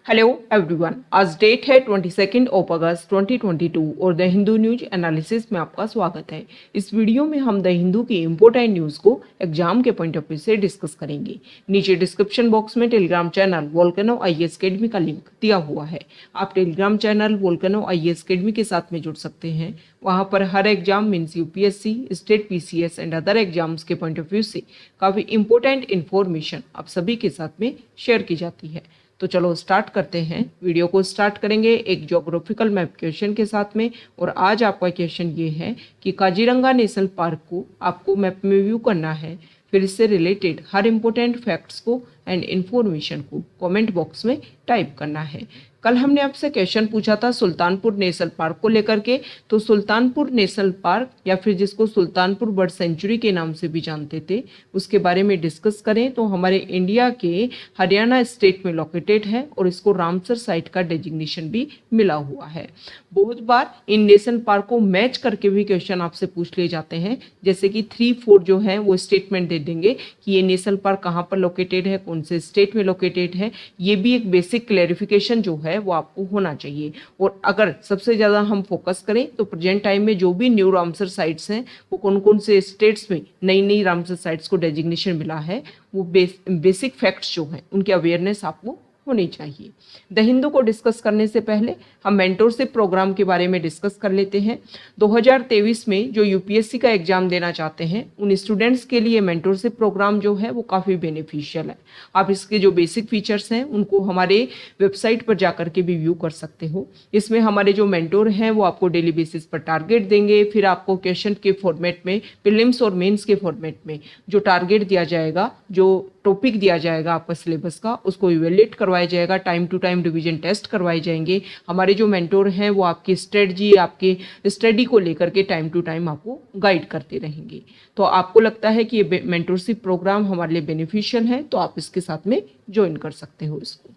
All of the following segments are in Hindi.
हेलो एवरीवन, आज डेट है 22 अगस्त 2022 और द हिंदू न्यूज एनालिसिस में आपका स्वागत है। इस वीडियो में हम द हिंदू की इम्पोर्टेंट न्यूज़ को एग्जाम के पॉइंट ऑफ व्यू से डिस्कस करेंगे। नीचे डिस्क्रिप्शन बॉक्स में Telegram channel Volcano IAS academy का लिंक दिया हुआ है। आप Telegram channel Volcano IAS academy के साथ में जुड़ सकते हैं। वहाँ पर हर exam means UPSC, state PCS and other exams के पॉइंट ऑफ व्यू से काफ़ी इंपॉर्टेंट इन्फॉर्मेशन आप सभी के साथ में शेयर की जाती है। तो चलो स्टार्ट करते हैं। वीडियो को स्टार्ट करेंगे एक ज्योग्राफिकल मैप क्वेश्चन के साथ में। और आज आपका क्वेश्चन ये है कि काजीरंगा नेशनल पार्क को आपको मैप में व्यू करना है। फिर इससे रिलेटेड हर इम्पोर्टेंट फैक्ट्स को एंड इन्फॉर्मेशन को कमेंट बॉक्स में टाइप करना है। कल हमने आपसे क्वेश्चन पूछा था सुल्तानपुर नेशनल पार्क को लेकर के। तो सुल्तानपुर नेशनल पार्क या फिर जिसको सुल्तानपुर बर्ड सेंचुरी के नाम से भी जानते थे, उसके बारे में डिस्कस करें तो हमारे इंडिया के हरियाणा स्टेट में लोकेटेड है और इसको रामसर साइट का डेजिग्नेशन भी मिला हुआ है। बहुत बार इन नेशनल पार्क को मैच करके भी क्वेश्चन आपसे पूछ लिए जाते हैं, जैसे कि 3-4 जो है वो स्टेटमेंट दे देंगे कि ये नेशनल पार्क कहाँ पर लोकेटेड है, कौन से स्टेट में लोकेटेड है। ये भी एक बेसिक क्लैरिफिकेशन जो है वो आपको होना चाहिए। और अगर सबसे ज़्यादा हम फोकस करें तो प्रेजेंट टाइम में जो भी न्यू रामसर साइट्स हैं वो कौन कौन से स्टेट्स में नई नई रामसर साइट्स को डेजिग्नेशन मिला है, वो बेसिक फैक्ट्स जो हैं उनकी अवेयरनेस आपको होनी चाहिए। द हिंदू को डिस्कस करने से पहले हम मेंटोरशिप प्रोग्राम के बारे में डिस्कस कर लेते हैं। 2023 में जो यूपीएससी का एग्जाम देना चाहते हैं उन स्टूडेंट्स के लिए मेंटोरशिप प्रोग्राम जो है वो काफ़ी बेनिफिशियल है। आप इसके जो बेसिक फीचर्स हैं उनको हमारे वेबसाइट पर जाकर के भी व्यू कर सकते हो। इसमें हमारे जो मेंटोर हैं वो आपको डेली बेसिस पर टारगेट देंगे। फिर आपको क्वेश्चन के फॉर्मेट में, प्रीलिम्स और मेंस के फॉर्मेट में जो टारगेट दिया जाएगा, जो टॉपिक दिया जाएगा आपका सिलेबस का, उसको इवेल्युएट करवाया जाएगा। Time to time revision test करवाए जाएंगे। हमारे जो मेंटोर हैं वो आपकी स्ट्रेटजी, आपके स्टडी को लेकर के टाइम टू टाइम आपको गाइड करते रहेंगे। तो आपको लगता है कि ये मेंटोरशिप प्रोग्राम हमारे लिए बेनिफिशियल है तो आप इसके साथ में ज्वाइन कर सकते हो इसको।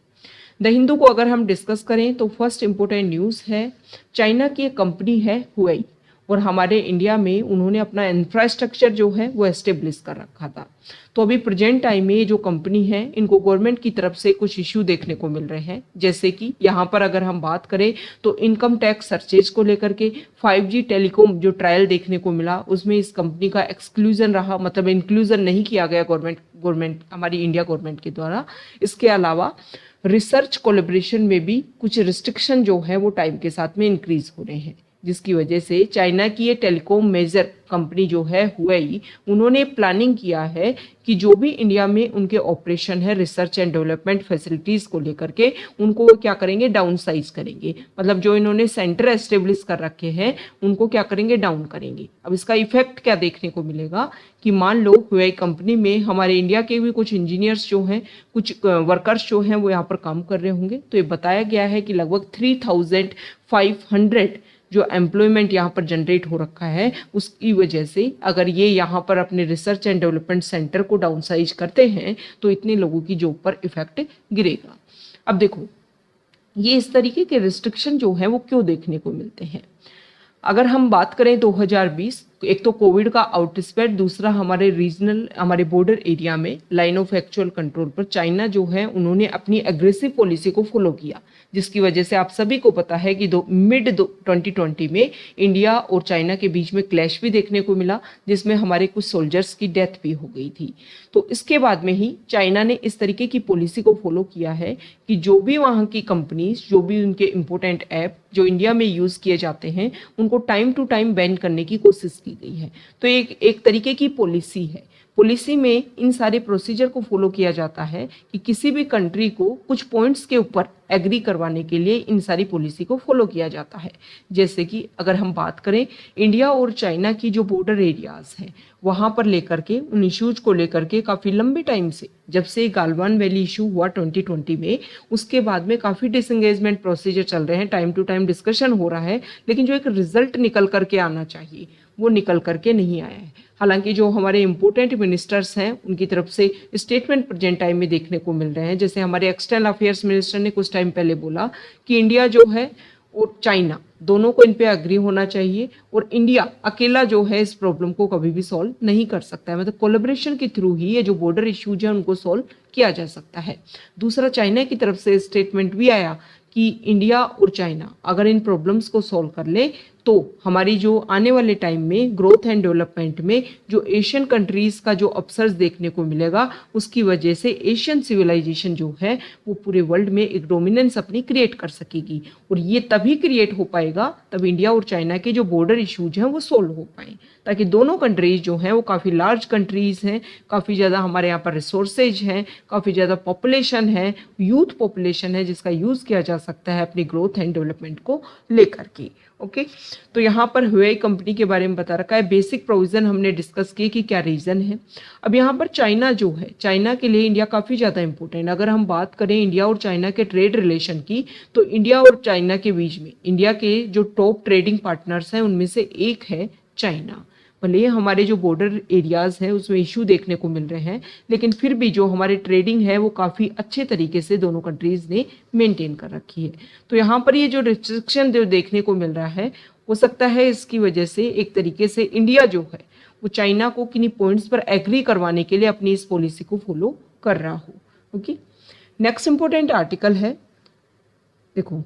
द हिंदू को अगर हम डिस्कस करें तो फर्स्ट इंपॉर्टेंट न्यूज़ है, चाइना की एक कंपनी है हुआई और हमारे इंडिया में उन्होंने अपना इंफ्रास्ट्रक्चर जो है वो एस्टेब्लिश कर रखा था। तो अभी प्रेजेंट टाइम में ये जो कंपनी है इनको गवर्नमेंट की तरफ से कुछ इश्यू देखने को मिल रहे हैं, जैसे कि यहाँ पर अगर हम बात करें तो इनकम टैक्स सर्चेज को लेकर के 5G टेलीकॉम जो ट्रायल देखने को मिला उसमें इस कंपनी का एक्सक्लूजन रहा, मतलब इंक्लूजन नहीं किया गया गवर्नमेंट हमारी इंडिया गवर्नमेंट के द्वारा। इसके अलावा रिसर्च कोलेब्रेशन में भी कुछ रिस्ट्रिक्शन जो है वो टाइम के साथ में इंक्रीज हो रहे हैं, जिसकी वजह से चाइना की ये टेलीकॉम मेजर कंपनी जो है हुआई, उन्होंने प्लानिंग किया है कि जो भी इंडिया में उनके ऑपरेशन है रिसर्च एंड डेवलपमेंट फैसिलिटीज़ को लेकर के, उनको क्या करेंगे, डाउन साइज करेंगे। मतलब जो इन्होंने सेंटर एस्टेब्लिश कर रखे हैं उनको क्या करेंगे, डाउन करेंगे। अब इसका इफेक्ट क्या देखने को मिलेगा कि मान लो हुआई कंपनी में हमारे इंडिया के भी कुछ इंजीनियर्स जो हैं, कुछ वर्कर्स जो हैं वो यहाँ पर काम कर रहे होंगे। तो ये बताया गया है कि लगभग 3500 जो एम्प्लॉयमेंट यहाँ पर जनरेट हो रखा है, उसकी वजह से अगर ये यहाँ पर अपने रिसर्च एंड डेवलपमेंट सेंटर को डाउनसाइज करते हैं तो इतने लोगों की जॉब पर इफेक्ट गिरेगा। अब देखो ये इस तरीके के रिस्ट्रिक्शन जो है वो क्यों देखने को मिलते हैं। अगर हम बात करें 2020, एक तो कोविड का आउटस्प्रेड, दूसरा हमारे रीजनल, हमारे बॉर्डर एरिया में लाइन ऑफ एक्चुअल कंट्रोल पर चाइना जो है उन्होंने अपनी एग्रेसिव पॉलिसी को फॉलो किया, जिसकी वजह से आप सभी को पता है कि मिड 2020 में इंडिया और चाइना के बीच में क्लैश भी देखने को मिला, जिसमें हमारे कुछ सोल्जर्स की डेथ भी हो गई थी। तो इसके बाद में ही चाइना ने इस तरीके की पॉलिसी को फॉलो किया है कि जो भी वहाँ की कंपनीज, जो भी उनके इंपॉर्टेंट ऐप जो इंडिया में यूज़ किए जाते हैं उनको टाइम टू टाइम बैन करने की कोशिश की गई है। तो एक तरीके की पॉलिसी है। पॉलिसी में इन सारे प्रोसीजर को फॉलो किया जाता है कि किसी भी कंट्री को कुछ पॉइंट्स के ऊपर एग्री करवाने के लिए इन सारी पॉलिसी को फॉलो किया जाता है। जैसे कि अगर हम बात करें इंडिया और चाइना की जो बॉर्डर एरियाज़ हैं वहाँ पर लेकर के, उन इश्यूज को लेकर के काफ़ी लंबे टाइम से, जब से गालवान वैली इशू हुआ 2020 में, उसके बाद में काफ़ी डिसंगेजमेंट प्रोसीजर चल रहे हैं, टाइम टू टाइम डिस्कशन हो रहा है, लेकिन जो एक रिजल्ट निकल करके आना चाहिए वो निकल करके नहीं आया है। हालांकि जो हमारे इम्पोर्टेंट मिनिस्टर्स हैं उनकी तरफ से स्टेटमेंट प्रेजेंट टाइम में देखने को मिल रहे हैं। जैसे हमारे एक्सटर्नल अफेयर्स मिनिस्टर ने कुछ टाइम पहले बोला कि इंडिया जो है और चाइना, दोनों को इन पे एग्री होना चाहिए। और इंडिया अकेला जो है इस प्रॉब्लम को कभी भी सॉल्व नहीं कर सकता है, मतलब कोलैबोरेशन के थ्रू ही ये जो बॉर्डर इश्यूज हैं उनको सॉल्व किया जा सकता है। दूसरा, चाइना की तरफ से स्टेटमेंट भी आया कि इंडिया और चाइना अगर इन प्रॉब्लम्स को सॉल्व कर ले तो हमारी जो आने वाले टाइम में ग्रोथ एंड डेवलपमेंट में जो एशियन कंट्रीज का जो अवसर देखने को मिलेगा, उसकी वजह से एशियन सिविलाइजेशन जो है वो पूरे वर्ल्ड में एक डोमिनेंस अपनी क्रिएट कर सकेगी। और ये तभी क्रिएट हो पाएगा तब इंडिया और चाइना के जो बॉर्डर इश्यूज हैं वो सोल्व हो पाए, ताकि दोनों कंट्रीज जो हैं वो काफ़ी लार्ज कंट्रीज हैं, काफ़ी ज़्यादा हमारे यहाँ पर रिसोर्सेज हैं, काफ़ी ज़्यादा पॉपुलेशन है, यूथ पॉपुलेशन है, जिसका यूज़ किया जा सकता है अपनी ग्रोथ एंड डेवलपमेंट को लेकर के। ओके, तो यहाँ पर हुआई कंपनी के बारे में बता रखा है। बेसिक प्रोविज़न हमने डिस्कस किए कि क्या रीज़न है। अब यहाँ पर चाइना जो है, चाइना के लिए इंडिया काफ़ी ज़्यादा इंपॉर्टेंट। अगर हम बात करें इंडिया और चाइना के ट्रेड रिलेशन की, तो इंडिया और चाइना के बीच में इंडिया के जो टॉप ट्रेडिंग पार्टनर्स हैं उनमें से एक है चाइना। भले हमारे जो बॉर्डर एरियाज़ हैं उसमें इशू देखने को मिल रहे हैं, लेकिन फिर भी जो हमारी ट्रेडिंग है वो काफ़ी अच्छे तरीके से दोनों कंट्रीज़ ने मेंटेन कर रखी है। तो यहाँ पर ये जो रिस्ट्रिक्शन जो देखने को मिल रहा है, हो सकता है इसकी वजह से एक तरीके से इंडिया जो है वो चाइना को किन्हीं पॉइंट्स पर एग्री करवाने के लिए अपनी इस पॉलिसी को फॉलो कर रहा हो। ओके, नेक्स्ट इंपॉर्टेंट आर्टिकल है, देखो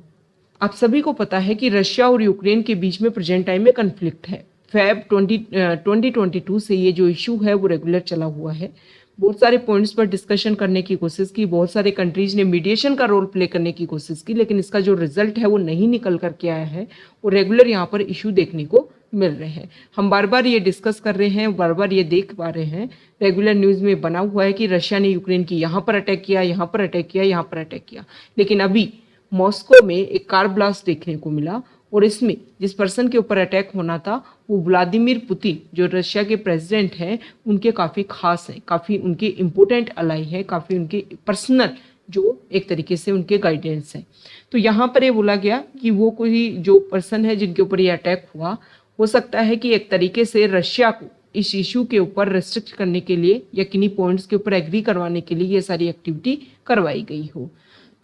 आप सभी को पता है कि रशिया और यूक्रेन के बीच में प्रेजेंट टाइम में कन्फ्लिक्ट है। फेब 2022 से ये जो इशू है वो रेगुलर चला हुआ है। बहुत सारे पॉइंट्स पर डिस्कशन करने की कोशिश की, बहुत सारे कंट्रीज ने मीडिएशन का रोल प्ले करने की कोशिश की, लेकिन इसका जो रिजल्ट है वो नहीं निकल करके आया है और रेगुलर यहाँ पर इशू देखने को मिल रहे हैं। हम बार बार ये डिस्कस कर रहे हैं, बार बार ये देख पा रहे हैं, रेगुलर न्यूज़ में बना हुआ है कि रशिया ने यूक्रेन की यहाँ पर अटैक किया, यहाँ पर अटैक किया, यहाँ पर अटैक किया। लेकिन अभी मॉस्को में एक कार ब्लास्ट देखने को मिला और इसमें जिस पर्सन के ऊपर अटैक होना था वो व्लादिमीर पुतिन जो रशिया के प्रेसिडेंट हैं उनके काफ़ी खास हैं, काफ़ी उनके इम्पोर्टेंट अलाई हैं, काफ़ी उनके पर्सनल जो एक तरीके से उनके गाइडेंस हैं। तो यहाँ पर ये बोला गया कि वो कोई जो पर्सन है जिनके ऊपर ये अटैक हुआ, हो सकता है कि एक तरीके से रशिया को इस इशू के ऊपर रेस्ट्रिक्ट करने के लिए या किन्हीं पॉइंट्स के ऊपर एग्री करवाने के लिए ये सारी एक्टिविटी करवाई गई हो।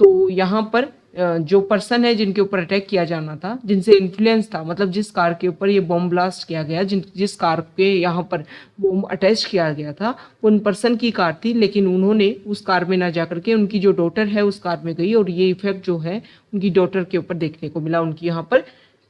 तो यहाँ पर जो पर्सन है जिनके ऊपर अटैक किया जाना था, जिनसे इन्फ्लुएंस था, मतलब जिस कार के ऊपर ये बॉम्ब ब्लास्ट किया गया, जिस कार के यहाँ पर बॉम्ब अटैच किया गया था, उन पर्सन की कार थी, लेकिन उन्होंने उस कार में ना जाकर के उनकी जो डॉटर है उस कार में गई और ये इफेक्ट जो है उनकी डॉटर के ऊपर देखने को मिला, उनकी यहाँ पर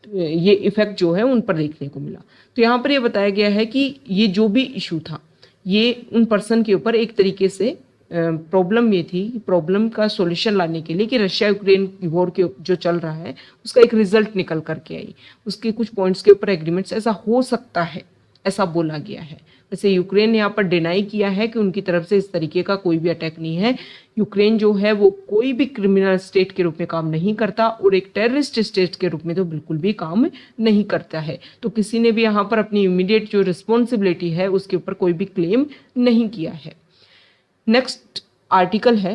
ये इफेक्ट जो है उन पर देखने को मिला। तो यहाँ पर ये बताया गया है कि ये जो भी इशू था ये उन पर्सन के ऊपर एक तरीके से प्रॉब्लम ये थी, प्रॉब्लम का सॉल्यूशन लाने के लिए कि रशिया यूक्रेन वॉर के जो चल रहा है उसका एक रिजल्ट निकल करके आई, उसके कुछ पॉइंट्स के ऊपर एग्रीमेंट्स ऐसा हो सकता है, ऐसा बोला गया है। वैसे यूक्रेन ने यहाँ पर डिनाई किया है कि उनकी तरफ से इस तरीके का कोई भी अटैक नहीं है। यूक्रेन जो है वो कोई भी क्रिमिनल स्टेट के रूप में काम नहीं करता और एक टेररिस्ट स्टेट के रूप में तो बिल्कुल भी काम नहीं करता है। तो किसी ने भी यहाँ पर अपनी इमीडिएट जो रिस्पॉन्सिबिलिटी है उसके ऊपर कोई भी क्लेम नहीं किया है। नेक्स्ट आर्टिकल है,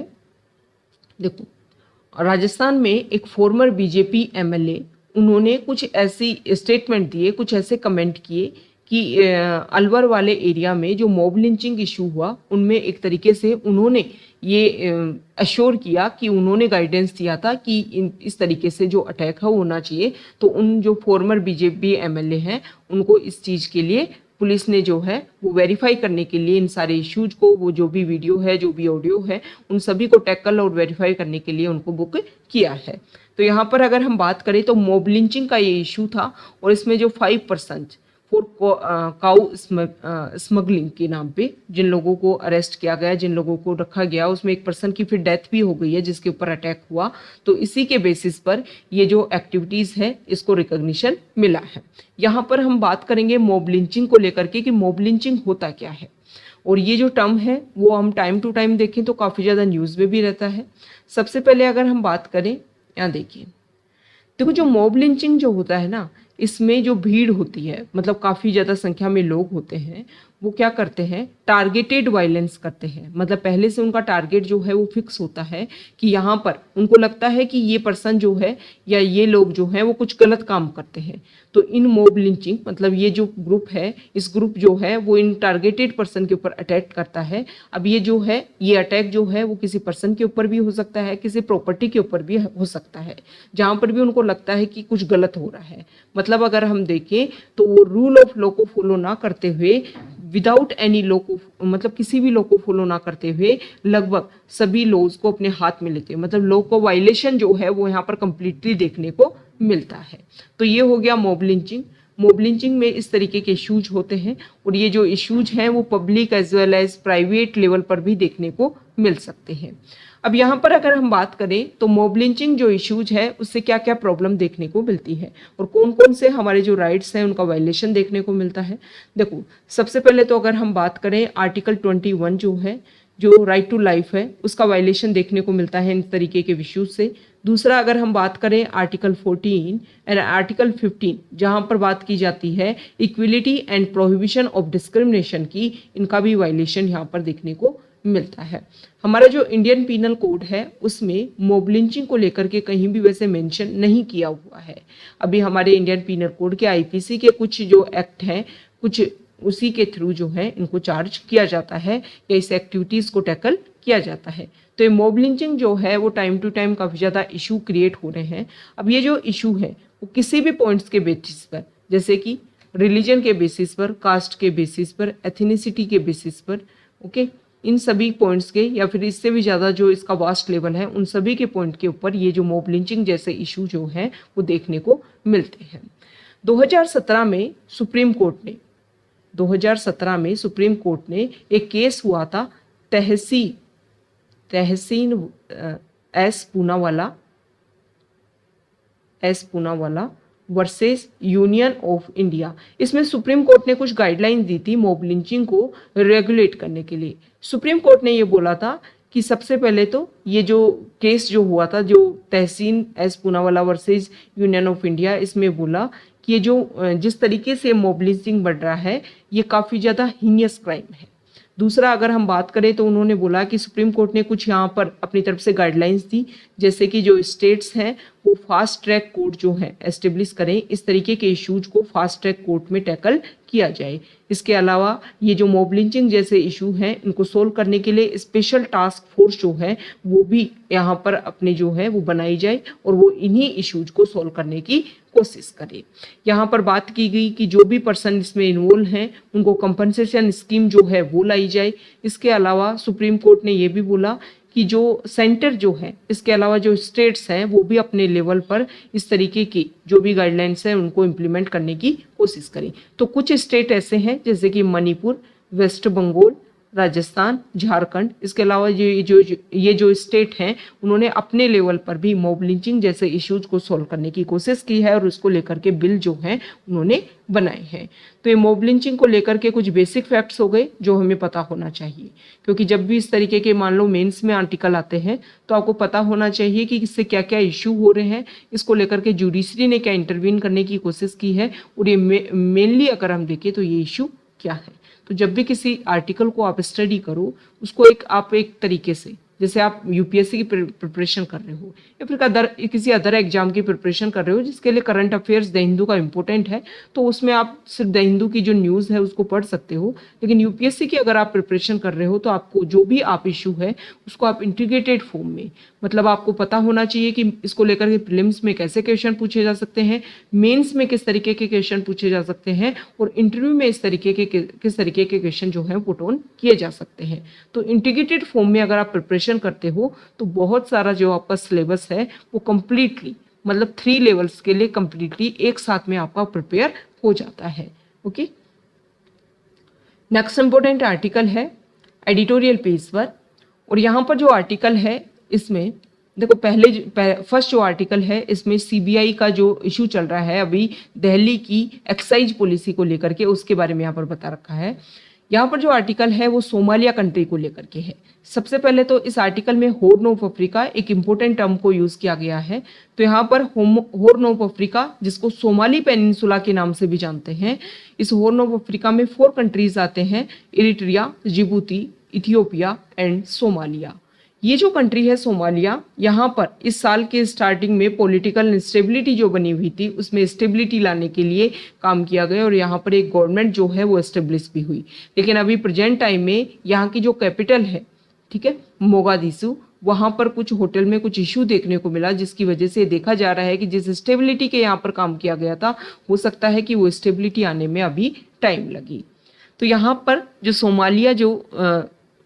देखो राजस्थान में एक फॉर्मर बीजेपी एमएलए उन्होंने कुछ ऐसी स्टेटमेंट दिए, कुछ ऐसे कमेंट किए कि अलवर वाले एरिया में जो मॉब लिंचिंग इशू हुआ उनमें एक तरीके से उन्होंने ये अश्योर किया कि उन्होंने गाइडेंस दिया था कि इस तरीके से जो अटैक है होना चाहिए। तो उन जो फॉर्मर बीजेपी एमएलए हैं उनको इस चीज़ के लिए पुलिस ने जो है वो वेरीफाई करने के लिए इन सारे इश्यूज को, वो जो भी वीडियो है जो भी ऑडियो है उन सभी को टैकल और वेरीफाई करने के लिए उनको बुक किया है। तो यहाँ पर अगर हम बात करें तो मॉब लिंचिंग का ये इशू था और इसमें जो 5% फॉर काउ स्मगलिंग के नाम पे जिन लोगों को अरेस्ट किया गया, जिन लोगों को रखा गया, उसमें एक पर्सन की फिर डेथ भी हो गई है जिसके ऊपर अटैक हुआ। तो इसी के बेसिस पर ये जो एक्टिविटीज़ है इसको रिकॉग्निशन मिला है। यहाँ पर हम बात करेंगे मॉब लिंचिंग को लेकर के कि मॉब लिंचिंग होता क्या है, और ये जो टर्म है वो हम टाइम टू टाइम देखें तो काफ़ी ज़्यादा न्यूज़ में भी रहता है। सबसे पहले अगर हम बात करें, यहाँ देखिए, देखो जो मॉब लिंचिंग जो होता है ना, इसमें जो भीड़ होती है, मतलब काफ़ी ज़्यादा संख्या में लोग होते हैं, वो क्या करते हैं, टारगेटेड वायलेंस करते हैं। मतलब पहले से उनका टारगेट जो है वो फिक्स होता है कि यहाँ पर उनको लगता है कि ये पर्सन जो है या ये लोग जो हैं वो कुछ गलत काम करते हैं। तो इन मॉब लिंचिंग मतलब ये जो ग्रुप है, इस ग्रुप जो है वो इन टारगेटेड पर्सन के ऊपर अटैक करता है। अब ये जो है, ये अटैक जो है वो किसी पर्सन के ऊपर भी हो सकता है, किसी प्रॉपर्टी के ऊपर भी हो सकता है, जहाँ पर भी उनको लगता है कि कुछ गलत हो रहा है। मतलब अगर हम देखें तो वो रूल ऑफ लॉ को फॉलो ना करते हुए, विदाउट एनी लॉ को, मतलब किसी भी लॉ को फॉलो ना करते हुए लगभग सभी लॉज को अपने हाथ में लेते हैं। मतलब लॉ को वायलेशन जो है वो यहाँ पर कंप्लीटली देखने को मिलता है। तो ये हो गया मॉब लिंचिंग। मॉब लिंचिंग में इस तरीके के इश्यूज होते हैं और ये जो इश्यूज हैं वो public as well as private level पर भी देखने को मिल सकते हैं। अब यहाँ पर अगर हम बात करें तो मॉब लिंचिंग जो इश्यूज है उससे क्या क्या प्रॉब्लम देखने को मिलती है और कौन कौन से हमारे जो राइट्स हैं उनका वायलेशन देखने को मिलता है। देखो, सबसे पहले तो अगर हम बात करें आर्टिकल 21 जो है, जो राइट टू लाइफ है, उसका वायलेशन देखने को मिलता है इन तरीके के इश्यूज से। दूसरा अगर हम बात करें आर्टिकल 14 एंड आर्टिकल 15, जहां पर बात की जाती है equality and prohibition of discrimination की, इनका भी वायलेशन यहाँ पर देखने को मिलता है। हमारा जो इंडियन पीनल कोड है उसमें मॉब लिंचिंग को लेकर के कहीं भी वैसे मेंशन नहीं किया हुआ है। अभी हमारे इंडियन पीनल कोड के आईपीसी के कुछ जो एक्ट हैं, कुछ उसी के थ्रू जो है इनको चार्ज किया जाता है या इस एक्टिविटीज़ को टैकल किया जाता है। तो ये मॉब लिंचिंग जो है वो टाइम टू टाइम काफ़ी ज़्यादा इशू क्रिएट हो रहे हैं। अब ये जो इशू है वो किसी भी पॉइंट्स के बेसिस पर, जैसे कि रिलीजन के बेसिस पर, कास्ट के बेसिस पर, एथनिसिटी के बेसिस पर, ओके, इन सभी पॉइंट्स के या फिर इससे भी ज़्यादा जो इसका वास्ट लेवल है उन सभी के पॉइंट के ऊपर ये जो मॉब लिंचिंग जैसे इशू जो हैं वो देखने को मिलते हैं। 2017 में सुप्रीम कोर्ट ने 2017 में सुप्रीम कोर्ट ने एक केस हुआ था Tehseen S Poonawalla versus Union of India. इसमें सुप्रीम कोर्ट ने कुछ गाइडलाइन दी थी मॉब लिंचिंग को रेगुलेट करने के लिए। सुप्रीम कोर्ट ने ये बोला था कि सबसे पहले तो ये जो केस जो हुआ था, जो Tehseen S Poonawalla versus Union of India, इसमें बोला कि ये जो जिस तरीके से मॉब लिंचिंग बढ़ रहा है ये काफ़ी ज़्यादा हीनियस क्राइम है। दूसरा अगर हम बात करें तो उन्होंने बोला कि सुप्रीम कोर्ट ने कुछ यहाँ पर अपनी तरफ से गाइडलाइंस दी, जैसे कि जो स्टेट्स हैं वो फास्ट ट्रैक कोर्ट जो है एस्टेब्लिश करें, इस तरीके के इश्यूज को फास्ट ट्रैक कोर्ट में टैकल किया जाए। इसके अलावा ये जो मॉब लिंचिंग जैसे इशू हैं इनको सोल्व करने के लिए स्पेशल टास्क फोर्स जो है वो भी यहाँ पर अपने जो है वो बनाई जाए और वो इन्हीं इश्यूज को सोल्व करने की कोशिश करे। यहाँ पर बात की गई कि जो भी पर्सन इसमें इन्वॉल्व हैं उनको कंपनसेशन स्कीम जो है वो लाई जाए। इसके अलावा सुप्रीम कोर्ट ने ये भी बोला कि जो सेंटर जो है, इसके अलावा जो स्टेट्स हैं वो भी अपने लेवल पर इस तरीके की जो भी गाइडलाइंस हैं उनको इम्प्लीमेंट करने की कोशिश करें। तो कुछ स्टेट ऐसे हैं जैसे कि मणिपुर, वेस्ट बंगाल, राजस्थान, झारखंड, इसके अलावा ये जो स्टेट हैं उन्होंने अपने लेवल पर भी मॉब लिंचिंग जैसे इश्यूज को सॉल्व करने की कोशिश की है और उसको लेकर के बिल जो हैं उन्होंने बनाए हैं। तो ये मॉब लिंचिंग को लेकर के कुछ बेसिक फैक्ट्स हो गए जो हमें पता होना चाहिए, क्योंकि जब भी इस तरीके के मान लो मेंस में आर्टिकल आते हैं तो आपको पता होना चाहिए कि इससे क्या क्या इशू हो रहे हैं, इसको लेकर के जुडिशरी ने क्या इंटरवीन करने की कोशिश की है और ये मेनली अगर हम देखें तो ये इशू क्या है। तो जब भी किसी आर्टिकल को आप स्टडी करो उसको आप एक तरीके से, जैसे आप यूपीएससी की प्रिपरेशन कर रहे हो या फिर किसी अदर एग्जाम की प्रिपरेशन कर रहे हो जिसके लिए करंट अफेयर्स द हिंदू का इंपॉर्टेंट है, तो उसमें आप सिर्फ द हिंदू की जो न्यूज़ है उसको पढ़ सकते हो। लेकिन यूपीएससी की अगर आप प्रिपरेशन कर रहे हो तो आपको जो भी आप इशू है उसको आप इंटीग्रेटेड फॉर्म में, मतलब आपको पता होना चाहिए कि इसको लेकर के प्रीलिम्स में कैसे क्वेश्चन पूछे जा सकते हैं, मेंस में किस तरीके के क्वेश्चन पूछे जा सकते हैं और इंटरव्यू में किस तरीके के क्वेश्चन जो है पुट ऑन किए जा सकते हैं। तो इंटीग्रेटेड फॉर्म में अगर आप प्रिपरेशन करते हो तो बहुत सारा जो आपका सिलेबस है वो कंप्लीटली, मतलब 3 लेवल्स के लिए कंप्लीटली एक साथ में आपका प्रिपेयर हो जाता है। ओके, नेक्स्ट इंपॉर्टेंट आर्टिकल है एडिटोरियल पेज पर, और यहाँ पर जो आर्टिकल है इसमें देखो फर्स्ट जो आर्टिकल है इसमें सीबीआई का जो इशू चल रहा है अभी दिल्ली की एक्साइज पॉलिसी को लेकर के, उसके बारे में यहाँ पर बता रखा है। यहाँ पर जो आर्टिकल है वो सोमालिया कंट्री को लेकर के है। सबसे पहले तो इस आर्टिकल में हॉर्न ऑफ अफ्रीका एक इंपॉर्टेंट टर्म को यूज किया गया है। तो यहाँ पर हॉर्न ऑफ अफ्रीका, जिसको सोमाली पेनिनसुला के नाम से भी जानते हैं, इस हॉर्न ऑफ अफ्रीका में 4 कंट्रीज आते हैं: Eritrea, Djibouti, Ethiopia and Somalia. ये जो कंट्री है सोमालिया, यहाँ पर इस साल के स्टार्टिंग में पॉलिटिकल इंस्टेबिलिटी जो बनी हुई थी उसमें स्टेबिलिटी लाने के लिए काम किया गया और यहाँ पर एक गवर्नमेंट जो है वो एस्टेब्लिश भी हुई। लेकिन अभी प्रेजेंट टाइम में यहाँ की जो कैपिटल है, ठीक है, मोगादिशु, वहाँ पर कुछ होटल में कुछ इशू देखने को मिला, जिसकी वजह से देखा जा रहा है कि जिस स्टेबिलिटी के यहाँ पर काम किया गया था, हो सकता है कि वो स्टेबिलिटी आने में अभी टाइम लगी। तो यहाँ पर जो सोमालिया जो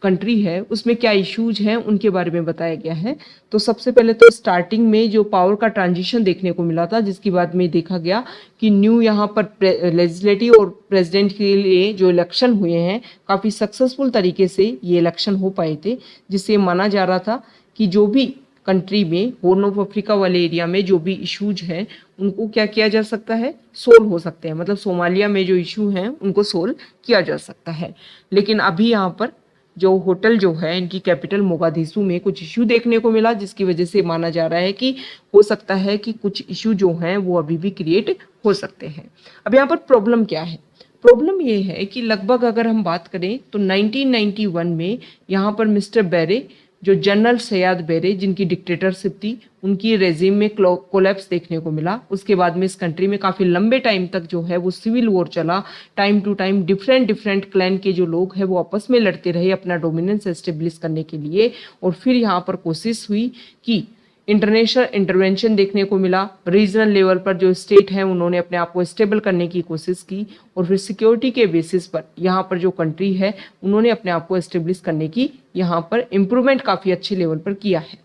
कंट्री है उसमें क्या इश्यूज हैं उनके बारे में बताया गया है। तो सबसे पहले तो स्टार्टिंग में जो पावर का ट्रांजिशन देखने को मिला था, जिसके बाद में देखा गया कि न्यू यहाँ पर लेजिस्लेटिव और प्रेसिडेंट के लिए जो इलेक्शन हुए हैं काफ़ी सक्सेसफुल तरीके से ये इलेक्शन हो पाए थे, जिससे माना जा रहा था कि जो भी कंट्री में हॉर्न ऑफ अफ्रीका वाले एरिया में जो भी इश्यूज हैं उनको क्या किया जा सकता है, सोल्व हो सकते हैं। मतलब सोमालिया में जो इशू हैं उनको सोल्व किया जा सकता है। लेकिन अभी यहाँ पर जो होटल जो है इनकी कैपिटल मोगादिशु में कुछ इशू देखने को मिला, जिसकी वजह से माना जा रहा है कि हो सकता है कि कुछ इशू जो हैं वो अभी भी क्रिएट हो सकते हैं। अब यहाँ पर प्रॉब्लम क्या है? प्रॉब्लम ये है कि लगभग अगर हम बात करें तो 1991 में यहाँ पर मिस्टर बेरे, जो जनरल सयाद बेरे जिनकी डिक्टेटरशिप थी, उनकी रेजिम में कोलैप्स देखने को मिला। उसके बाद में इस कंट्री में काफ़ी लंबे टाइम तक जो है वो सिविल वॉर चला। Time to time different clan के जो लोग हैं वो आपस में लड़ते रहे अपना डोमिनेंस एस्टेब्लिश करने के लिए। और फिर यहाँ पर कोशिश हुई कि इंटरनेशनल इंटरवेंशन देखने को मिला। रीजनल लेवल पर जो स्टेट हैं उन्होंने अपने आप को स्टेबल करने की कोशिश की और फिर सिक्योरिटी के बेसिस पर यहाँ पर जो कंट्री है उन्होंने अपने आप को एस्टेब्लिश करने की यहाँ पर इम्प्रूवमेंट काफ़ी अच्छे लेवल पर किया है।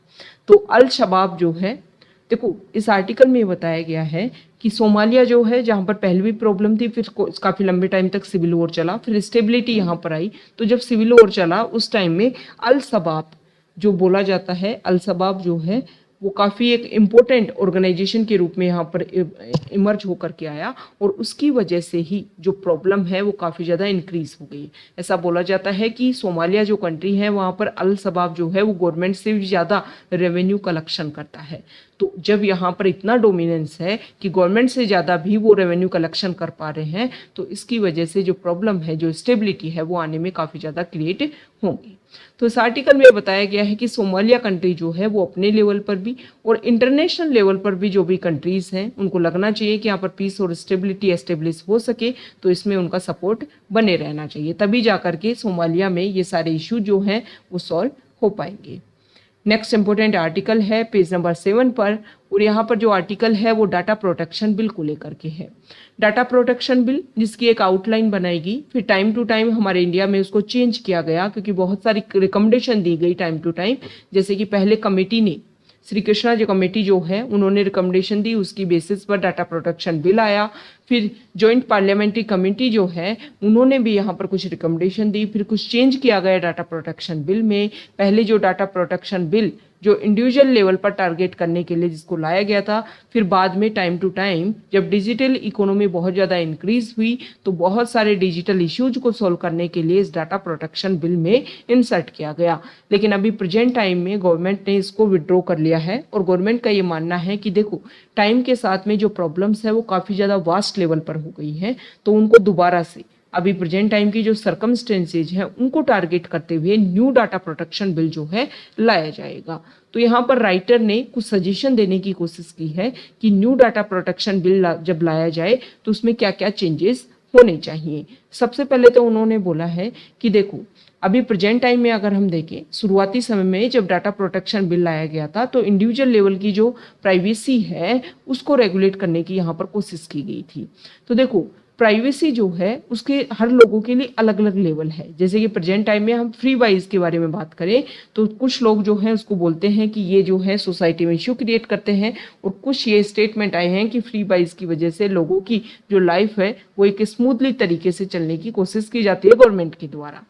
तो अल शबाब जो है, देखो इस आर्टिकल में बताया गया है कि सोमालिया जो है जहाँ पर पहले भी प्रॉब्लम थी, फिर काफ़ी लंबे टाइम तक सिविल वॉर चला, फिर स्टेबिलिटी यहाँ पर आई। तो जब सिविल वॉर चला उस टाइम में अल शबाब जो बोला जाता है, अल शबाब जो है वो काफ़ी एक इम्पोर्टेंट ऑर्गेनाइजेशन के रूप में यहाँ पर इमर्ज होकर के आया और उसकी वजह से ही जो प्रॉब्लम है वो काफ़ी ज़्यादा इंक्रीज हो गई। ऐसा बोला जाता है कि सोमालिया जो कंट्री है वहाँ पर अल शबाब जो है वो गवर्नमेंट से भी ज़्यादा रेवेन्यू कलेक्शन करता है। तो जब यहाँ पर इतना डोमिनेंस है कि गवर्नमेंट से ज़्यादा भी वो रेवेन्यू कलेक्शन कर पा रहे हैं, तो इसकी वजह से जो प्रॉब्लम है, जो स्टेबिलिटी है, वो आने में काफ़ी ज़्यादा क्रिएट होंगी। तो इस आर्टिकल में बताया गया है कि सोमालिया कंट्री जो है वो अपने लेवल पर भी और इंटरनेशनल लेवल पर भी जो भी कंट्रीज़ हैं उनको लगना चाहिए कि यहाँ पर पीस और स्टेबिलिटी एस्टेब्लिश हो सके, तो इसमें उनका सपोर्ट बने रहना चाहिए, तभी जा करके सोमालिया में ये सारे इशू जो हैं वो सॉल्व हो पाएंगे। नेक्स्ट इंपॉर्टेंट आर्टिकल है पेज नंबर 7 पर, और यहाँ पर जो आर्टिकल है वो डाटा प्रोटेक्शन बिल को लेकर के है। डाटा प्रोटेक्शन बिल जिसकी एक आउटलाइन बनाएगी, फिर टाइम टू टाइम हमारे इंडिया में उसको चेंज किया गया क्योंकि बहुत सारी रिकमेंडेशन दी गई टाइम टू टाइम। जैसे कि पहले कमेटी ने, श्री कृष्णा जो कमेटी जो है उन्होंने रिकमेंडेशन दी, उसकी बेसिस पर डाटा प्रोटेक्शन बिल आया। फिर जॉइंट पार्लियामेंट्री कमेटी जो है उन्होंने भी यहाँ पर कुछ रिकमेंडेशन दी, फिर कुछ चेंज किया गया डाटा प्रोटेक्शन बिल में। पहले जो डाटा प्रोटेक्शन बिल जो इंडिविजुअल लेवल पर टारगेट करने के लिए जिसको लाया गया था, फिर बाद में टाइम टू टाइम जब डिजिटल इकोनॉमी बहुत ज़्यादा इंक्रीज हुई तो बहुत सारे डिजिटल इश्यूज को सॉल्व करने के लिए इस डाटा प्रोटेक्शन बिल में इंसर्ट किया गया। लेकिन अभी प्रेजेंट टाइम में गवर्नमेंट ने इसको विड्रॉ कर लिया है और गवर्नमेंट का ये मानना है कि देखो टाइम के साथ में जो प्रॉब्लम्स है वो काफ़ी ज़्यादा वास्ट लेवल पर हो गई हैं, तो उनको दोबारा से अभी प्रेजेंट टाइम की जो सर्कमस्टेंसेज हैं उनको टारगेट करते हुए न्यू डाटा प्रोटेक्शन बिल जो है लाया जाएगा। तो यहाँ पर राइटर ने कुछ सजेशन देने की कोशिश की है कि न्यू डाटा प्रोटेक्शन बिल जब लाया जाए तो उसमें क्या क्या चेंजेस होने चाहिए। सबसे पहले तो उन्होंने बोला है कि देखो अभी प्रेजेंट टाइम में अगर हम देखें, शुरुआती समय में जब डाटा प्रोटेक्शन बिल लाया गया था तो इंडिविजुअल लेवल की जो प्राइवेसी है उसको रेगुलेट करने की यहाँ पर कोशिश की गई थी। तो देखो प्राइवेसी जो है उसके हर लोगों के लिए अलग अलग लेवल है। जैसे कि प्रेजेंट टाइम में हम फ्री वाइज के बारे में बात करें तो कुछ लोग जो हैं उसको बोलते हैं कि ये जो है सोसाइटी में इश्यू क्रिएट करते हैं, और कुछ ये स्टेटमेंट आए हैं कि फ्री वाइज की वजह से लोगों की जो लाइफ है वो एक स्मूथली तरीके से चलने की कोशिश की जाती है गवर्नमेंट के द्वारा।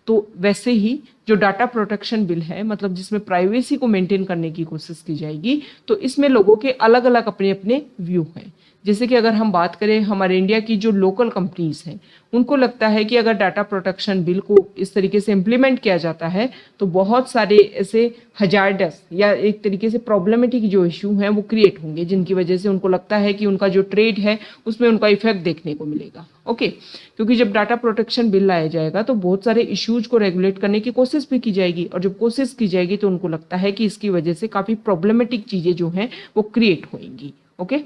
तो वैसे ही जो डाटा प्रोटेक्शन बिल है, मतलब जिसमें प्राइवेसी को मेंटेन करने की कोशिश की जाएगी, तो इसमें लोगों के अलग अलग अपने अपने व्यू हैं। जैसे कि अगर हम बात करें हमारे इंडिया की जो लोकल कंपनीज हैं, उनको लगता है कि अगर डाटा प्रोटेक्शन बिल को इस तरीके से इम्प्लीमेंट किया जाता है तो बहुत सारे ऐसे हजार्डस या एक तरीके से प्रॉब्लमेटिक जो इशू हैं वो क्रिएट होंगे, जिनकी वजह से उनको लगता है कि उनका जो ट्रेड है उसमें उनका इफेक्ट देखने को मिलेगा। ओके, क्योंकि जब डाटा प्रोटेक्शन बिल लाया जाएगा तो बहुत सारे इश्यूज को रेगुलेट करने की कोशिश भी की जाएगी, और जब कोशिश की जाएगी तो उनको लगता है कि इसकी वजह से काफ़ी प्रॉब्लमेटिक चीज़ें जो हैं वो क्रिएट होंगी। ओके,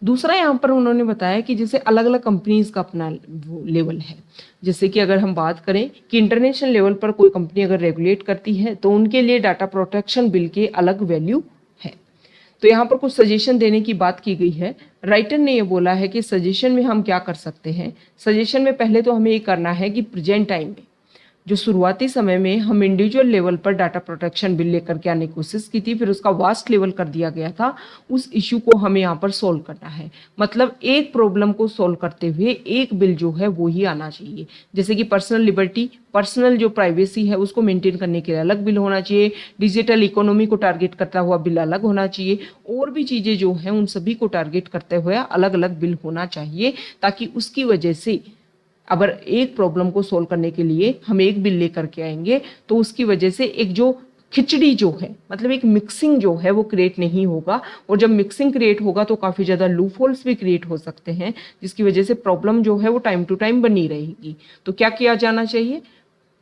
दूसरा यहाँ पर उन्होंने बताया कि जैसे अलग अलग कंपनीज का अपना लेवल है। जैसे कि अगर हम बात करें कि इंटरनेशनल लेवल पर कोई कंपनी अगर रेगुलेट करती है तो उनके लिए डाटा प्रोटेक्शन बिल के अलग वैल्यू है। तो यहाँ पर कुछ सजेशन देने की बात की गई है। राइटर ने ये बोला है कि सजेशन में हम क्या कर सकते हैं। सजेशन में पहले तो हमें ये करना है कि प्रेजेंट टाइम में जो शुरुआती समय में हम इंडिविजुअल लेवल पर डाटा प्रोटेक्शन बिल लेकर के आने की कोशिश की थी, फिर उसका वास्ट लेवल कर दिया गया था, उस इश्यू को हमें यहाँ पर सोल्व करना है। मतलब एक प्रॉब्लम को सोल्व करते हुए एक बिल जो है वो ही आना चाहिए। जैसे कि पर्सनल लिबर्टी, पर्सनल जो प्राइवेसी है उसको मेंटेन करने के लिए अलग बिल होना चाहिए, डिजिटल इकोनॉमी को टारगेट करता हुआ बिल अलग होना चाहिए, और भी चीज़ें जो हैं उन सभी को टारगेट करते हुए अलग अलग बिल होना चाहिए, ताकि उसकी वजह से अगर एक प्रॉब्लम को सोल्व करने के लिए हम एक बिल लेकर के आएंगे तो उसकी वजह से एक जो खिचड़ी जो है, मतलब एक मिक्सिंग जो है वो क्रिएट नहीं होगा, और जब मिक्सिंग क्रिएट होगा तो काफ़ी ज़्यादा लूप होल्स भी क्रिएट हो सकते हैं, जिसकी वजह से प्रॉब्लम जो है वो टाइम टू टाइम बनी रहेगी। तो क्या किया जाना चाहिए,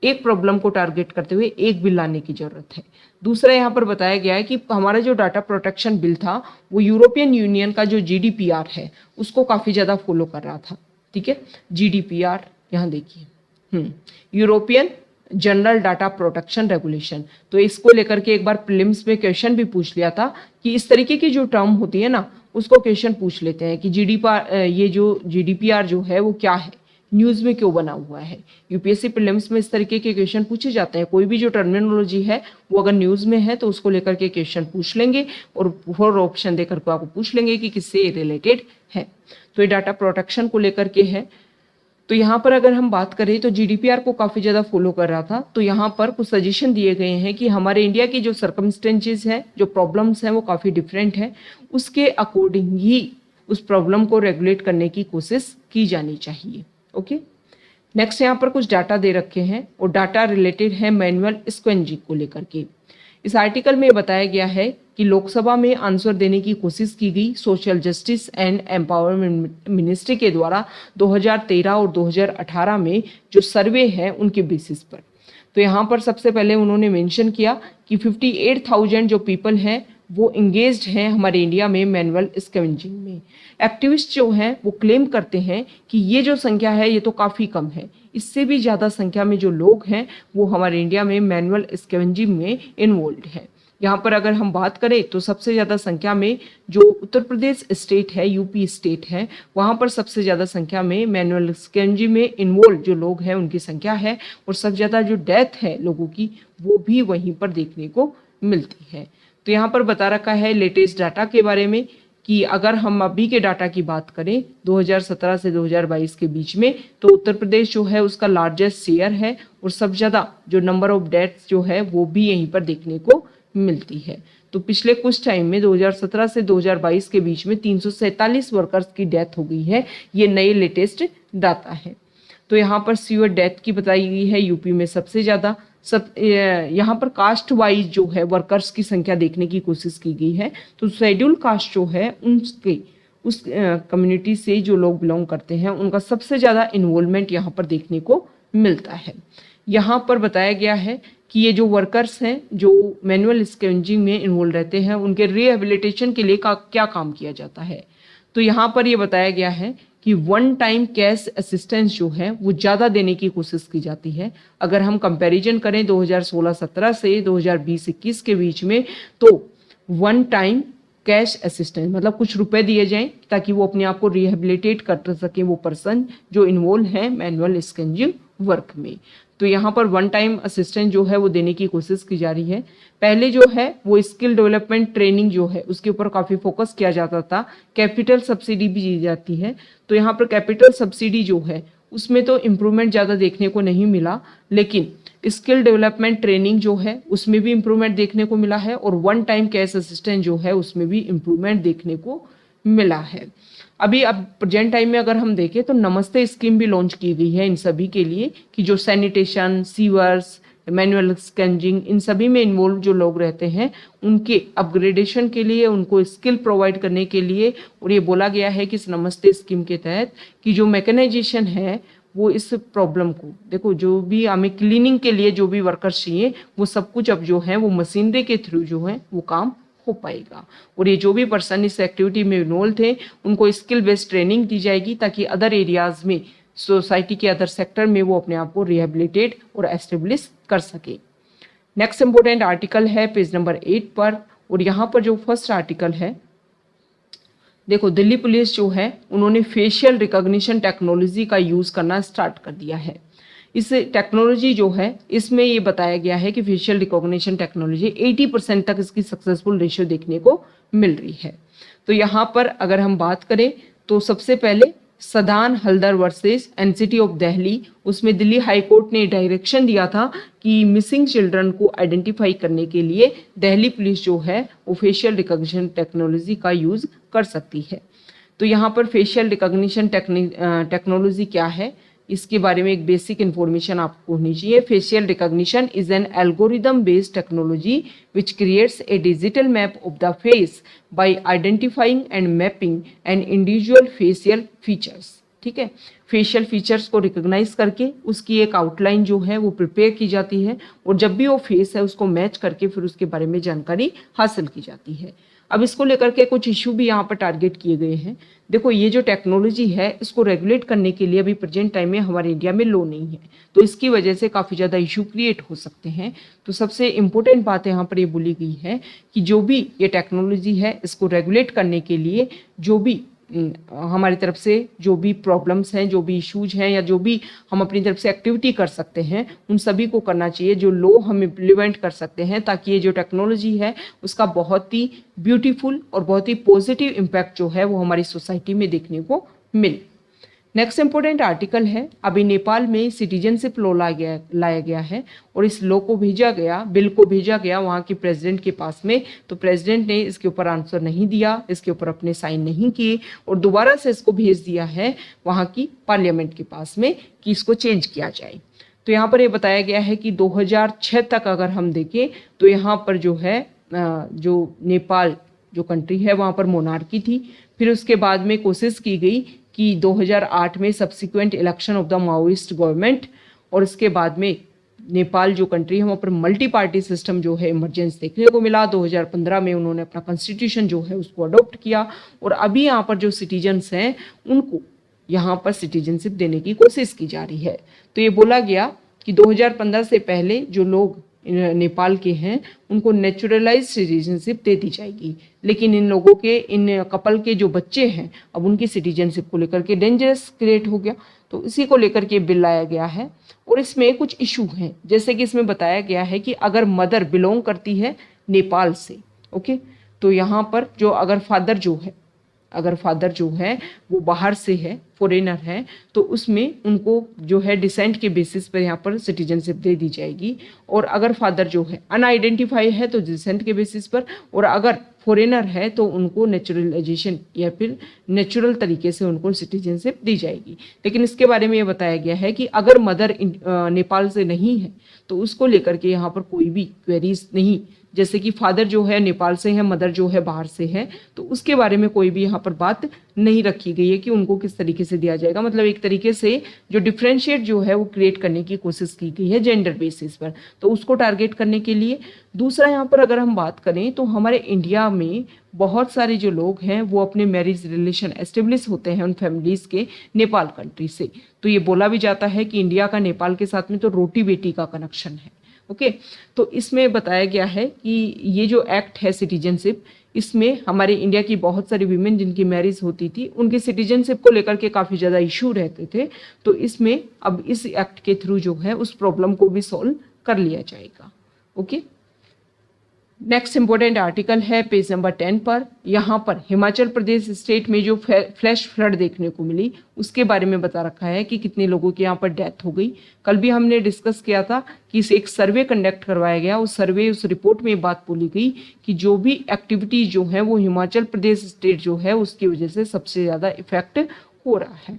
एक प्रॉब्लम को टारगेट करते हुए एक बिल लाने की जरूरत है। दूसरा यहाँ पर बताया गया है कि हमारा जो डाटा प्रोटेक्शन बिल था वो यूरोपियन यूनियन का जो GDPR है उसको काफ़ी ज़्यादा फॉलो कर रहा था। ठीक है, GDPR यहाँ देखिए, European general data protection regulation. तो इसको लेकर के एक बार प्रीलिम्स में क्वेश्चन भी पूछ लिया था कि इस तरीके की जो टर्म होती है ना उसको क्वेश्चन पूछ लेते हैं कि ये जो GDPR जो है वो क्या है, न्यूज़ में क्यों बना हुआ है। यूपीएससी प्रीलिम्स में इस तरीके के क्वेश्चन पूछे जाते हैं। कोई भी जो टर्मिनोलॉजी है वो अगर न्यूज़ में है तो उसको लेकर के क्वेश्चन पूछ लेंगे, और 4 ऑप्शन देकर के आपको पूछ लेंगे कि किससे रिलेटेड है। तो ये डाटा प्रोटेक्शन को लेकर के है। तो यहाँ पर अगर हम बात करें तो GDPR को काफ़ी ज़्यादा फॉलो कर रहा था। तो यहाँ पर कुछ सजेशन दिए गए हैं कि हमारे इंडिया की जो सर्कमस्टेंसेस है, जो प्रॉब्लम्स हैं वो काफ़ी डिफरेंट है, उसके अकॉर्डिंग ही उस प्रॉब्लम को रेगुलेट करने की कोशिश की जानी चाहिए। ओके, नेक्स्ट यहाँ पर कुछ डाटा दे रखे हैं और डाटा रिलेटेड है मैनुअल स्क्वेंजिंग को लेकर के। इस आर्टिकल में बताया गया है कि लोकसभा में आंसर देने की कोशिश की गई social justice and empowerment ministry के द्वारा 2013 और 2018 में जो सर्वे है उनके बेसिस पर। तो यहाँ पर सबसे पहले उन्होंने मेंशन किया कि 58,000 जो पीपल हैं वो इंगेज्ड हैं हमारे इंडिया में मैनुअल स्कैवेंजिंग में। एक्टिविस्ट जो हैं वो क्लेम करते हैं कि ये जो संख्या है ये तो काफ़ी कम है, इससे भी ज़्यादा संख्या में जो लोग हैं वो हमारे इंडिया में मैनुअल स्कैवेंजिंग में इन्वॉल्व है। यहाँ पर अगर हम बात करें तो सबसे ज़्यादा संख्या में जो उत्तर प्रदेश स्टेट है, यूपी स्टेट है, वहाँ पर सबसे ज़्यादा संख्या में मैनुअल स्कैवेंजिंग में इन्वॉल्व जो लोग हैं उनकी संख्या है, और सबसे ज़्यादा जो डेथ है लोगों की वो भी वहीं पर देखने को मिलती है। तो यहाँ पर बता रखा है लेटेस्ट डाटा के बारे में कि अगर हम अभी के डाटा की बात करें 2017 से 2022 के बीच में, तो उत्तर प्रदेश जो है उसका लार्जेस्ट शेयर है, और सबसे ज़्यादा जो नंबर ऑफ डेथ्स जो है वो भी यहीं पर देखने को मिलती है। तो पिछले कुछ टाइम में 2017 से 2022 के बीच में 347 वर्कर्स की डेथ हो गई है, ये नए लेटेस्ट डाटा है। तो यहाँ पर सीवियर डेथ की बताई गई है यूपी में सबसे ज़्यादा। यहाँ पर कास्ट वाइज जो है वर्कर्स की संख्या देखने की कोशिश की गई है। तो शेड्यूल कास्ट जो है उनके उस कम्युनिटी से जो लोग बिलोंग करते हैं उनका सबसे ज़्यादा इन्वॉल्वमेंट यहाँ पर देखने को मिलता है। यहाँ पर बताया गया है कि ये जो वर्कर्स हैं जो मैनुअल स्कैवेंजिंग में इन्वॉल्व रहते हैं उनके रिहेबिलिटेशन के लिए क्या काम किया जाता है। तो यहाँ पर ये बताया गया है कि वन टाइम कैश असिस्टेंस जो है वो ज़्यादा देने की कोशिश की जाती है। अगर हम कंपैरिजन करें 2016-17 से 2020-21 के बीच में, तो वन टाइम कैश असिस्टेंस मतलब कुछ रुपए दिए जाएं ताकि वो अपने आप को रिहेबिलिटेट कर सकें वो पर्सन जो इन्वॉल्व हैं मैनुअल स्कैवेंजिंग वर्क में। तो यहाँ पर वन टाइम असिस्टेंस जो है वो देने की कोशिश की जा रही है। पहले जो है वो स्किल डेवलपमेंट ट्रेनिंग जो है उसके ऊपर काफ़ी फोकस किया जाता था, कैपिटल सब्सिडी भी दी जाती है। तो यहाँ पर कैपिटल सब्सिडी जो है उसमें तो इम्प्रूवमेंट ज़्यादा देखने को नहीं मिला, लेकिन स्किल डेवलपमेंट ट्रेनिंग जो है उसमें भी इम्प्रूवमेंट देखने को मिला है, और वन टाइम कैश असिस्टेंस जो है उसमें भी इम्प्रूवमेंट देखने को मिला है। अभी अब प्रेजेंट टाइम में अगर हम देखें तो नमस्ते स्कीम भी लॉन्च की गई है इन सभी के लिए कि जो सैनिटेशन, सीवर्स, मैनुअल स्कैनिंग, इन सभी में इन्वॉल्व जो लोग रहते हैं उनके अपग्रेडेशन के लिए, उनको स्किल प्रोवाइड करने के लिए। और ये बोला गया है कि इस नमस्ते स्कीम के तहत कि जो मैकेनाइजेशन है वो इस प्रॉब्लम को, देखो जो भी हमें क्लीनिंग के लिए जो भी वर्कर्स चाहिए वो सब कुछ अब जो है वो मशीनरी के थ्रू जो है वो काम हो पाएगा। और ये जो भी पर्सन इस एक्टिविटी में इन्वॉल्व थे उनको स्किल बेस्ड ट्रेनिंग दी जाएगी ताकि अदर एरियाज में, सोसाइटी के अदर सेक्टर में वो अपने आप को रिहेबिलिटेट और एस्टेब्लिश कर सके। नेक्स्ट इंपॉर्टेंट आर्टिकल है पेज नंबर 8 पर, और यहाँ पर जो फर्स्ट आर्टिकल है, देखो दिल्ली पुलिस जो है उन्होंने फेशियल रिकॉग्निशन टेक्नोलॉजी का यूज़ करना स्टार्ट कर दिया है। इस टेक्नोलॉजी जो है इसमें ये बताया गया है कि फेशियल रिकॉग्निशन टेक्नोलॉजी 80% तक इसकी सक्सेसफुल रेशियो देखने को मिल रही है। तो यहाँ पर अगर हम बात करें तो सबसे पहले Sadan Haldar versus NCT of Delhi, उसमें दिल्ली हाई कोर्ट ने डायरेक्शन दिया था कि मिसिंग चिल्ड्रन को आइडेंटिफाई करने के लिए दिल्ली पुलिस जो है वो फेशियल रिकॉग्निशन टेक्नोलॉजी का यूज़ कर सकती है। तो यहाँ पर फेशियल रिकॉग्निशन टेक्नोलॉजी क्या है, इसके बारे में एक बेसिक इन्फॉर्मेशन आपको होनी चाहिए। Facial recognition is an algorithm based technology which creates a digital map of the face by identifying and mapping an individual facial features. ठीक है, फेशियल फीचर्स को रिकॉग्नाइज करके उसकी एक आउटलाइन जो है वो प्रिपेयर की जाती है और जब भी वो फेस है उसको मैच करके फिर उसके बारे में जानकारी हासिल की जाती है। अब इसको लेकर के कुछ इशू भी यहाँ पर टारगेट किए गए हैं। देखो ये जो टेक्नोलॉजी है इसको रेगुलेट करने के लिए अभी प्रेजेंट टाइम में हमारे इंडिया में लॉ नहीं है, तो इसकी वजह से काफ़ी ज़्यादा इशू क्रिएट हो सकते हैं। तो सबसे इम्पोर्टेंट बात यहाँ पर ये बोली गई है कि जो भी ये टेक्नोलॉजी है इसको रेगुलेट करने के लिए जो भी हमारी तरफ से जो भी प्रॉब्लम्स हैं, जो भी इश्यूज हैं या जो भी हम अपनी तरफ से एक्टिविटी कर सकते हैं उन सभी को करना चाहिए, जो लॉ हम इम्प्लीमेंट कर सकते हैं ताकि ये जो टेक्नोलॉजी है उसका बहुत ही ब्यूटीफुल और बहुत ही पॉजिटिव इम्पैक्ट जो है वो हमारी सोसाइटी में देखने को मिले। नेक्स्ट इंपॉर्टेंट आर्टिकल है, अभी नेपाल में सिटीजनशिप लॉ लाया गया है और इस लॉ को भेजा गया, बिल को भेजा गया वहाँ के प्रेसिडेंट के पास में। तो प्रेसिडेंट ने इसके ऊपर आंसर नहीं दिया, इसके ऊपर अपने साइन नहीं किए और दोबारा से इसको भेज दिया है वहाँ की पार्लियामेंट के पास में कि इसको चेंज किया जाए। तो यहाँ पर ये बताया गया है कि 2006 तक अगर हम देखें तो यहाँ पर जो है जो नेपाल जो कंट्री है वहाँ पर मोनार्की थी। फिर उसके बाद में कोशिश की गई कि 2008 में subsequent election of the Maoist government, और इसके बाद में नेपाल जो कंट्री है वहाँ पर मल्टी पार्टी सिस्टम जो है इमरजेंस देखने को मिला। 2015 में उन्होंने अपना कॉन्स्टिट्यूशन जो है उसको अडॉप्ट किया और अभी यहाँ पर जो सिटीजन्स हैं उनको यहाँ पर सिटीजनशिप देने की कोशिश की जा रही है। तो ये बोला गया कि 2015 से पहले जो लोग नेपाल के हैं उनको नेचुरलाइज सिटीजनशिप दे दी जाएगी, लेकिन इन लोगों के, इन कपल के जो बच्चे हैं अब उनकी सिटीजनशिप को लेकर के डेंजरस क्रिएट हो गया। तो इसी को लेकर के बिल लाया गया है और इसमें कुछ इशू हैं, जैसे कि इसमें बताया गया है कि अगर मदर बिलोंग करती है नेपाल से, ओके, तो यहाँ पर जो अगर फादर जो है वो बाहर से है, फॉरेनर है, तो उसमें उनको जो है डिसेंट के बेसिस पर यहाँ पर सिटीजनशिप दे दी जाएगी। और अगर फादर जो है अनआइडेंटिफाई है तो डिसेंट के बेसिस पर, और अगर फॉरेनर है तो उनको नेचुरलाइजेशन या फिर नेचुरल तरीके से उनको सिटीजनशिप दी जाएगी। लेकिन इसके बारे में ये बताया गया है कि अगर मदर नेपाल से नहीं है तो उसको लेकर के यहाँ पर कोई भी क्वेरीज नहीं, जैसे कि फादर जो है नेपाल से है, मदर जो है बाहर से है, तो उसके बारे में कोई भी यहाँ पर बात नहीं रखी गई है कि उनको किस तरीके से दिया जाएगा। मतलब एक तरीके से जो डिफ्रेंशिएट जो है वो क्रिएट करने की कोशिश की गई है जेंडर बेसिस पर, तो उसको टारगेट करने के लिए। दूसरा यहाँ पर अगर हम बात करें तो हमारे इंडिया में बहुत सारे जो लोग हैं वो अपने मैरिज रिलेशन एस्टेब्लिश होते हैं उन फैमिलीज़ के नेपाल कंट्री से। तो ये बोला भी जाता है कि इंडिया का नेपाल के साथ में तो रोटी बेटी का कनेक्शन है, ओके। तो इसमें बताया गया है कि ये जो एक्ट है सिटीजनशिप, इसमें हमारे इंडिया की बहुत सारी वीमेन जिनकी मैरिज होती थी उनकी सिटीजनशिप को लेकर के काफ़ी ज़्यादा इशू रहते थे। तो इसमें अब इस एक्ट के थ्रू जो है उस प्रॉब्लम को भी सॉल्व कर लिया जाएगा, ओके। नेक्स्ट इंपॉर्टेंट आर्टिकल है पेज नंबर 10 पर। यहाँ पर हिमाचल प्रदेश स्टेट में जो फ्लैश फ्लड देखने को मिली उसके बारे में बता रखा है कि कितने लोगों की यहाँ पर डेथ हो गई। कल भी हमने डिस्कस किया था कि एक सर्वे कंडक्ट करवाया गया, उस रिपोर्ट में बात बोली गई कि जो भी एक्टिविटीज जो है वो हिमाचल प्रदेश स्टेट जो है उसकी वजह से सबसे ज़्यादा इफेक्ट हो रहा है।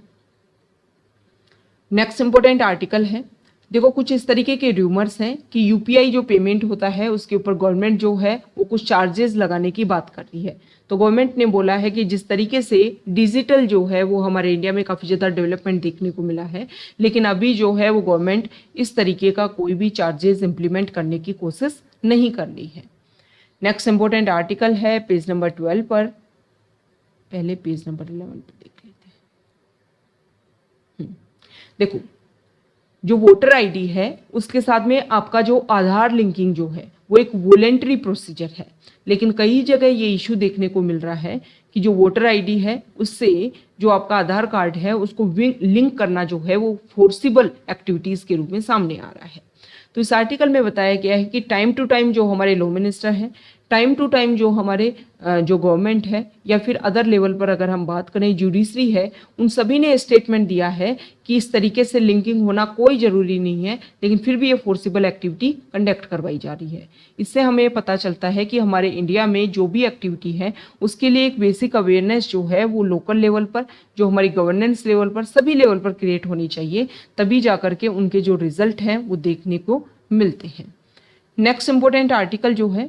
नेक्स्ट इंपॉर्टेंट आर्टिकल है, देखो कुछ इस तरीके के र्यूमर्स हैं कि यूपीआई जो पेमेंट होता है उसके ऊपर गवर्नमेंट जो है वो कुछ चार्जेस लगाने की बात कर रही है। तो गवर्नमेंट ने बोला है कि जिस तरीके से डिजिटल जो है वो हमारे इंडिया में काफ़ी ज़्यादा डेवलपमेंट देखने को मिला है, लेकिन अभी जो है वो गवर्नमेंट इस तरीके का कोई भी चार्जेस इंप्लीमेंट करने की कोशिश नहीं कर रही है। नेक्स्ट इंपॉर्टेंट आर्टिकल है पेज नंबर 12 पर, पहले पेज नंबर 11 पर देख लेते हैं। देखो जो वोटर आईडी है उसके साथ में आपका जो आधार लिंकिंग जो है वो एक वॉलेंटरी प्रोसीजर है, लेकिन कई जगह ये इशू देखने को मिल रहा है कि जो वोटर आईडी है उससे जो आपका आधार कार्ड है उसको लिंक करना जो है वो फोर्सिबल एक्टिविटीज के रूप में सामने आ रहा है। तो इस आर्टिकल में बताया गया है कि टाइम टू टाइम जो हमारे लॉ मिनिस्टर हैं, टाइम टू टाइम जो हमारे जो गवर्नमेंट है या फिर अदर लेवल पर अगर हम बात करें जुडिशरी है, उन सभी ने स्टेटमेंट दिया है कि इस तरीके से लिंकिंग होना कोई ज़रूरी नहीं है, लेकिन फिर भी ये फोर्सिबल एक्टिविटी कंडक्ट करवाई जा रही है। इससे हमें पता चलता है कि हमारे इंडिया में जो भी एक्टिविटी है उसके लिए एक बेसिक अवेयरनेस जो है वो लोकल लेवल पर, जो हमारी गवर्नेंस लेवल पर, सभी लेवल पर क्रिएट होनी चाहिए, तभी जा करके उनके जो रिजल्ट हैं वो देखने को मिलते हैं। नेक्स्ट इंपॉर्टेंट आर्टिकल जो है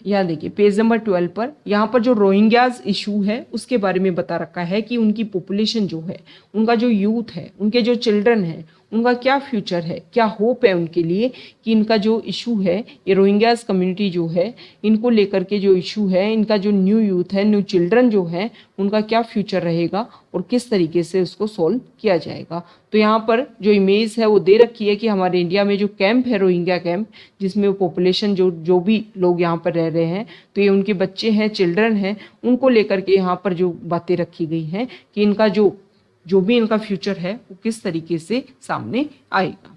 यहाँ देखिए पेज नंबर 12 पर, यहाँ पर जो रोहिंग्याज इशू है उसके बारे में बता रखा है कि उनकी पॉपुलेशन जो है, उनका जो यूथ है, उनके जो चिल्ड्रन है, उनका क्या फ्यूचर है, क्या होप है उनके लिए कि इनका जो इशू है, ये रोहिंग्याज कम्युनिटी जो है इनको लेकर के जो इशू है, इनका जो न्यू यूथ है, न्यू चिल्ड्रन जो है, उनका क्या फ्यूचर रहेगा और किस तरीके से उसको सॉल्व किया जाएगा। तो यहाँ पर जो इमेज है वो दे रखी है कि हमारे इंडिया में जो कैंप है रोहिंग्या कैंप, जिसमें वो पॉपुलेशन जो भी लोग यहाँ पर रह रहे हैं, तो ये उनके बच्चे हैं, चिल्ड्रन हैं, उनको लेकर के यहाँ पर जो बातें रखी गई हैं कि इनका जो भी इनका फ्यूचर है वो किस तरीके से सामने आएगा।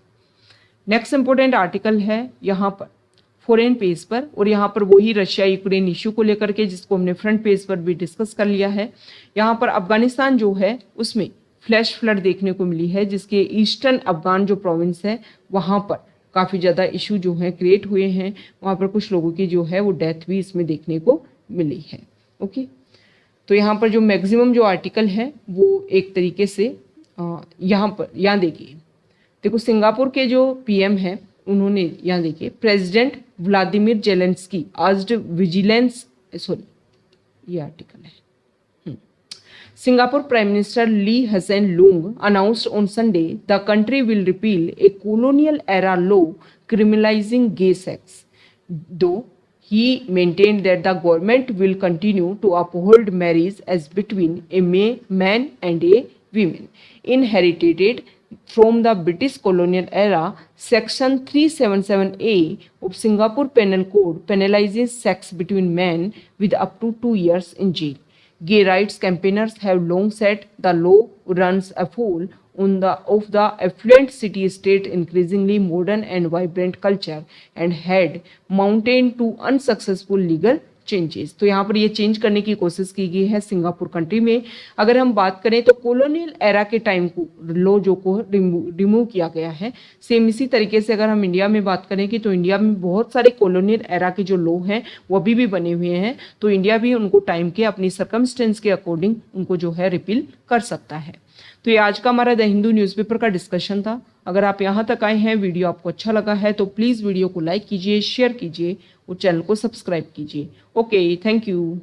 नेक्स्ट इंपॉर्टेंट आर्टिकल है यहाँ पर फॉरेन पेज पर, और यहाँ पर वही रशिया यूक्रेन इशू को लेकर के जिसको हमने फ्रंट पेज पर भी डिस्कस कर लिया है। यहाँ पर अफगानिस्तान जो है उसमें फ्लैश फ्लड देखने को मिली है, जिसके ईस्टर्न अफगान जो प्रोविंस है वहाँ पर काफ़ी ज़्यादा इशू जो है क्रिएट हुए हैं, वहाँ पर कुछ लोगों की जो है वो डेथ भी इसमें देखने को मिली है। ओके, तो यहाँ पर जो मैक्सिमम जो आर्टिकल है वो एक तरीके से यहाँ देखिए, देखो सिंगापुर के जो पीएम हैं उन्होंने यहाँ देखिए president Vladimir Zelensky asked vigilance, sorry ये आर्टिकल है, Singapore Prime Minister Lee Hsien Loong announced on Sunday the country will repeal a colonial-era law criminalizing gay sex, though he maintained that the government will continue to uphold marriage as between a man and a woman. Inherited from the British colonial era, Section 377A of Singapore Penal Code penalizes sex between men with up to 2 years in jail. Gay rights campaigners have long said the law runs afoul of the affluent city-state increasingly modern and vibrant culture and had mounted to unsuccessful legal changes. तो यहाँ पर ये चेंज करने की कोशिश की गई है सिंगापुर कंट्री में। अगर हम बात करें तो कॉलोनियल एरा के टाइम को लॉ जो को रिमूव किया गया है, सेम इसी तरीके से अगर हम इंडिया में बात करें कि तो इंडिया में बहुत सारे कॉलोनियल एरा के जो लॉ हैं वो अभी भी बने हुए हैं, तो इंडिया भी उनको टाइम के अपनी सर्कमस्टेंस के अकॉर्डिंग उनको जो है रिपील कर सकता है। तो ये आज का हमारा द हिंदू न्यूज़पेपर का डिस्कशन था। अगर आप यहाँ तक आए हैं, वीडियो आपको अच्छा लगा है तो प्लीज़ वीडियो को लाइक कीजिए, शेयर कीजिए और चैनल को सब्सक्राइब कीजिए। Okay, thank you.